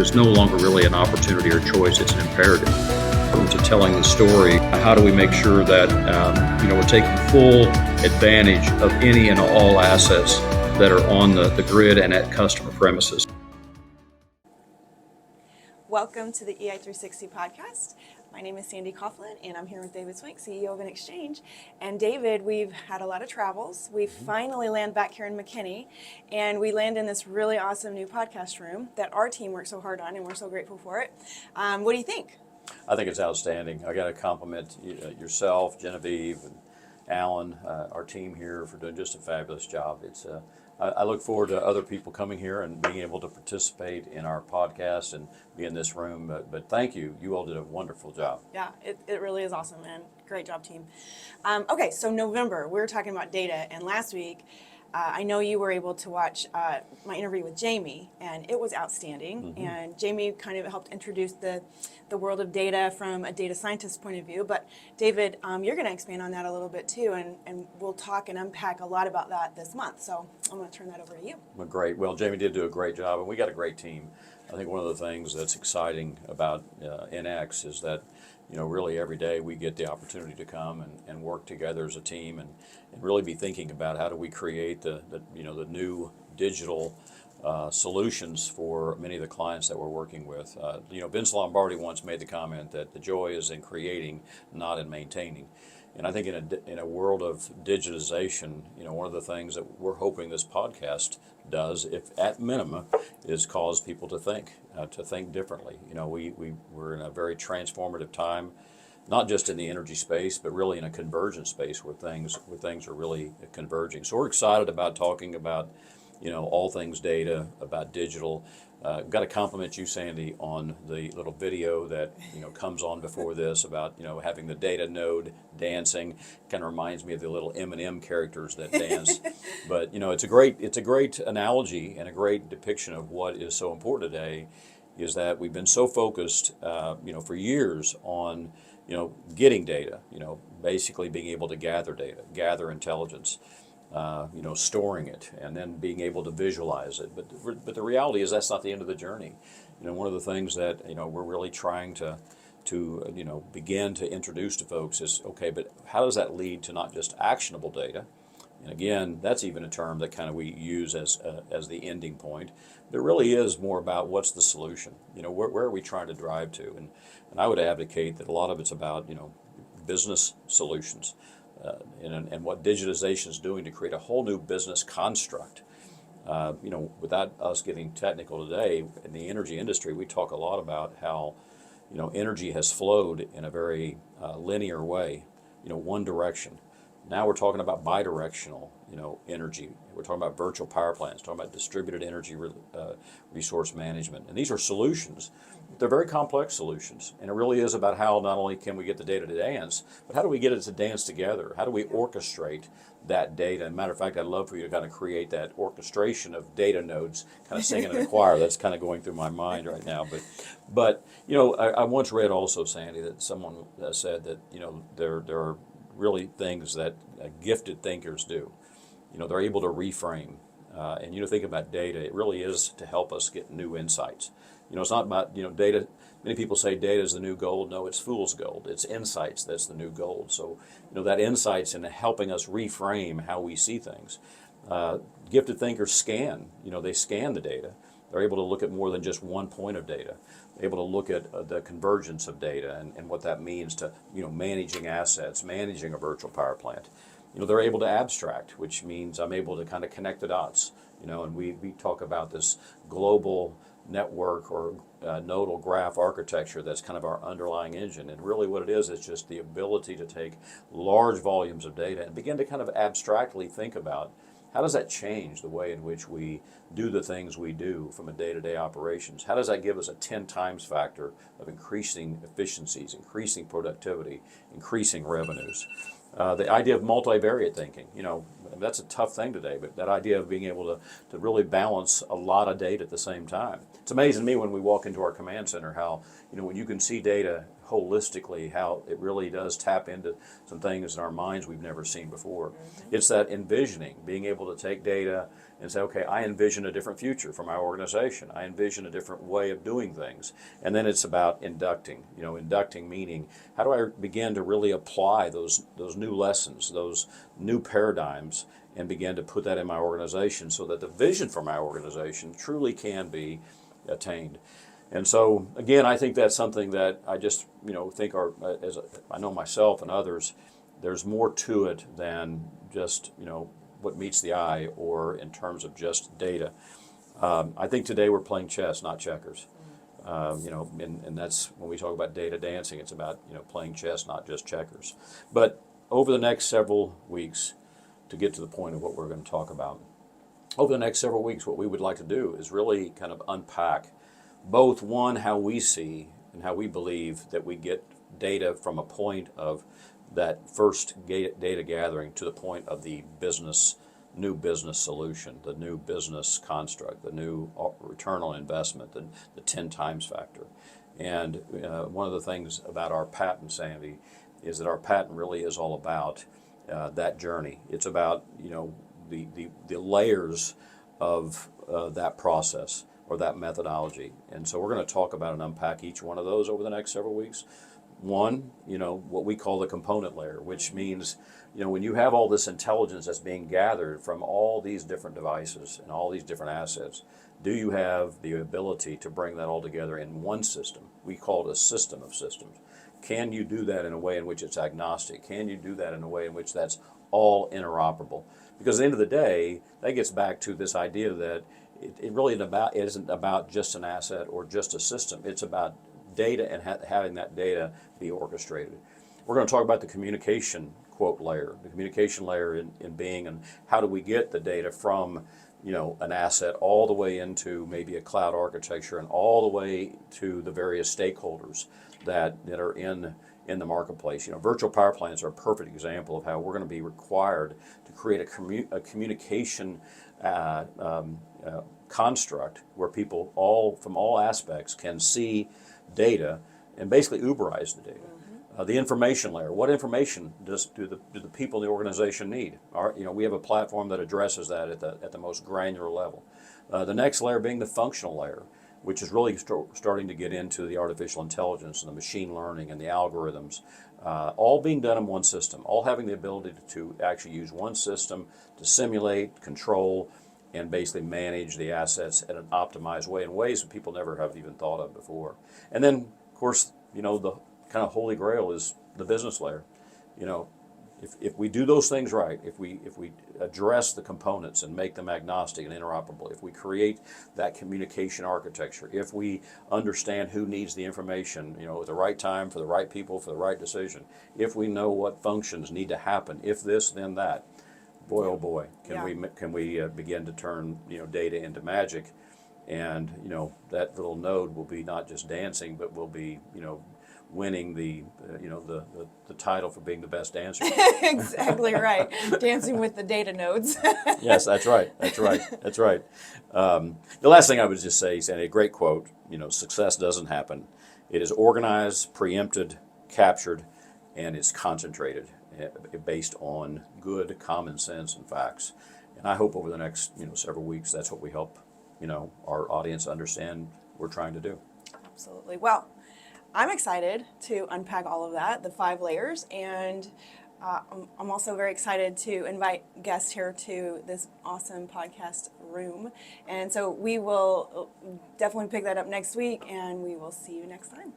is no longer really an opportunity or choice, it's an imperative. To telling the story, how do we make sure that we're taking full advantage of any and all assets that are on the grid and at customer premises. Welcome to the ei360 podcast. My name is Sandy Coughlin, and I'm here with David Swink, CEO of an exchange. And David, we've had a lot of travels. We finally land back here in McKinney, and we land in this really awesome new podcast room that our team worked so hard on, and we're so grateful for it. What do you think? I think it's outstanding. I got to compliment yourself, Genevieve, and Alan, our team here, for doing just a fabulous job. I look forward to other people coming here and being able to participate in our podcast and be in this room. But thank you. You all did a wonderful job. Yeah, it really is awesome, man. Great job, team. Okay, so November, we were talking about data, and last week, I know you were able to watch my interview with Jamie, and it was outstanding. Mm-hmm. And Jamie kind of helped introduce the world of data from a data scientist point of view. But David, you're going to expand on that a little bit too, and we'll talk and unpack a lot about that this month. So I'm going to turn that over to you. Well, great. Well, Jamie did do a great job, and we got a great team. I think one of the things that's exciting about NX is that really every day we get the opportunity to come and work together as a team and really be thinking about how do we create the new digital solutions for many of the clients that we're working with. Vince Lombardi once made the comment that the joy is in creating, not in maintaining. And I think in a world of digitization, one of the things that we're hoping this podcast does, if at minimum, is cause people to think differently. We're in a very transformative time, not just in the energy space, but really in a convergent space where things are really converging. So we're excited about talking about all things data, about digital. Got to compliment you, Sandy, on the little video that comes on before this about having the data node dancing. Kind of reminds me of the little M&M characters that dance. But it's a great analogy and a great depiction of what is so important today. Is that we've been so focused, for years on getting data. Basically being able to gather data, gather intelligence. Storing it and then being able to visualize it. But the reality is that's not the end of the journey. One of the things that we're really trying to begin to introduce to folks is, okay, but how does that lead to not just actionable data? And again, that's even a term that kind of we use as the ending point. But it really is more about what's the solution. Where are we trying to drive to? And I would advocate that a lot of it's about business solutions. And what digitization is doing to create a whole new business construct. Without us getting technical today, in the energy industry, we talk a lot about how, energy has flowed in a very linear way, one direction. Now we're talking about bidirectional, energy. We're talking about virtual power plants, talking about distributed energy resource management. And these are solutions. They're very complex solutions. And it really is about how not only can we get the data to dance, but how do we get it to dance together? How do we orchestrate that data? And matter of fact, I'd love for you to kind of create that orchestration of data nodes, kind of singing in a choir. That's kind of going through my mind right now. But I once read also, Sandy, that someone said that, there are really things that gifted thinkers do. They're able to reframe. And think about data, it really is to help us get new insights. It's not about, data. Many people say data is the new gold. No, it's fool's gold. It's insights that's the new gold. So, that insights in helping us reframe how we see things. Gifted thinkers scan. They scan the data. They're able to look at more than just one point of data. They're able to look at the convergence of data and what that means to, managing assets, managing a virtual power plant. They're able to abstract, which means I'm able to kind of connect the dots. And we talk about this global network or nodal graph architecture that's kind of our underlying engine. And really what it is just the ability to take large volumes of data and begin to kind of abstractly think about how does that change the way in which we do the things we do from a day-to-day operations? How does that give us a 10 times factor of increasing efficiencies, increasing productivity, increasing revenues? The idea of multivariate thinking, that's a tough thing today, but that idea of being able to really balance a lot of data at the same time. It's amazing to me when we walk into our command center how, when you can see data holistically how it really does tap into some things in our minds we've never seen before. It's that envisioning, being able to take data and say, okay, I envision a different future for my organization. I envision a different way of doing things. And then it's about inducting. Inducting meaning, how do I begin to really apply those new lessons, those new paradigms, and begin to put that in my organization so that the vision for my organization truly can be attained. And so, again, I think that's something that I just, think I know myself and others, there's more to it than just, what meets the eye or in terms of just data. I think today we're playing chess, not checkers. And that's when we talk about data dancing, it's about, playing chess, not just checkers. But over the next several weeks, to get to the point of what we're going to talk about, over the next several weeks, what we would like to do is really kind of unpack both, one, how we see and how we believe that we get data from a point of that first data gathering to the point of the new business solution, the new business construct, the new return on investment, the 10 times factor. And one of the things about our patent, Sandy, is that our patent really is all about that journey. It's about, the layers of that process or that methodology. And so we're going to talk about and unpack each one of those over the next several weeks. One, what we call the component layer, which means, when you have all this intelligence that's being gathered from all these different devices and all these different assets, do you have the ability to bring that all together in one system? We call it a system of systems. Can you do that in a way in which it's agnostic? Can you do that in a way in which that's all interoperable? Because at the end of the day, that gets back to this idea that it really isn't about just an asset or just a system. It's about data and having that data be orchestrated. We're going to talk about the communication layer, the communication layer in being, and how do we get the data from an asset all the way into maybe a cloud architecture and all the way to the various stakeholders that are in the marketplace. Virtual power plants are a perfect example of how we're going to be required to create a communication construct where people from all aspects can see data and basically Uberize the data. The information layer. What information do the people in the organization need? We have a platform that addresses that at the most granular level. The next layer being the functional layer, which is really starting to get into the artificial intelligence and the machine learning and the algorithms, all being done in one system, all having the ability to actually use one system to simulate, control, and basically manage the assets in an optimized way, in ways that people never have even thought of before. And then, of course, the kind of holy grail is the business layer. If we do those things right, if we address the components and make them agnostic and interoperable, if we create that communication architecture, if we understand who needs the information, at the right time for the right people for the right decision, if we know what functions need to happen, if this then that, boy oh boy, can we begin to turn data into magic, and that little node will be not just dancing, but will be winning the title for being the best dancer. Exactly right. Dancing with the data nodes. Yes, that's right. The last thing I would just say, Sandy, a great quote, success doesn't happen. It is organized, preempted, captured, and it's concentrated based on good common sense and facts. And I hope over the next several weeks that's what we help our audience understand we're trying to do. Absolutely. Well, I'm excited to unpack all of that, the 5 layers, and I'm also very excited to invite guests here to this awesome podcast room. And so we will definitely pick that up next week, and we will see you next time.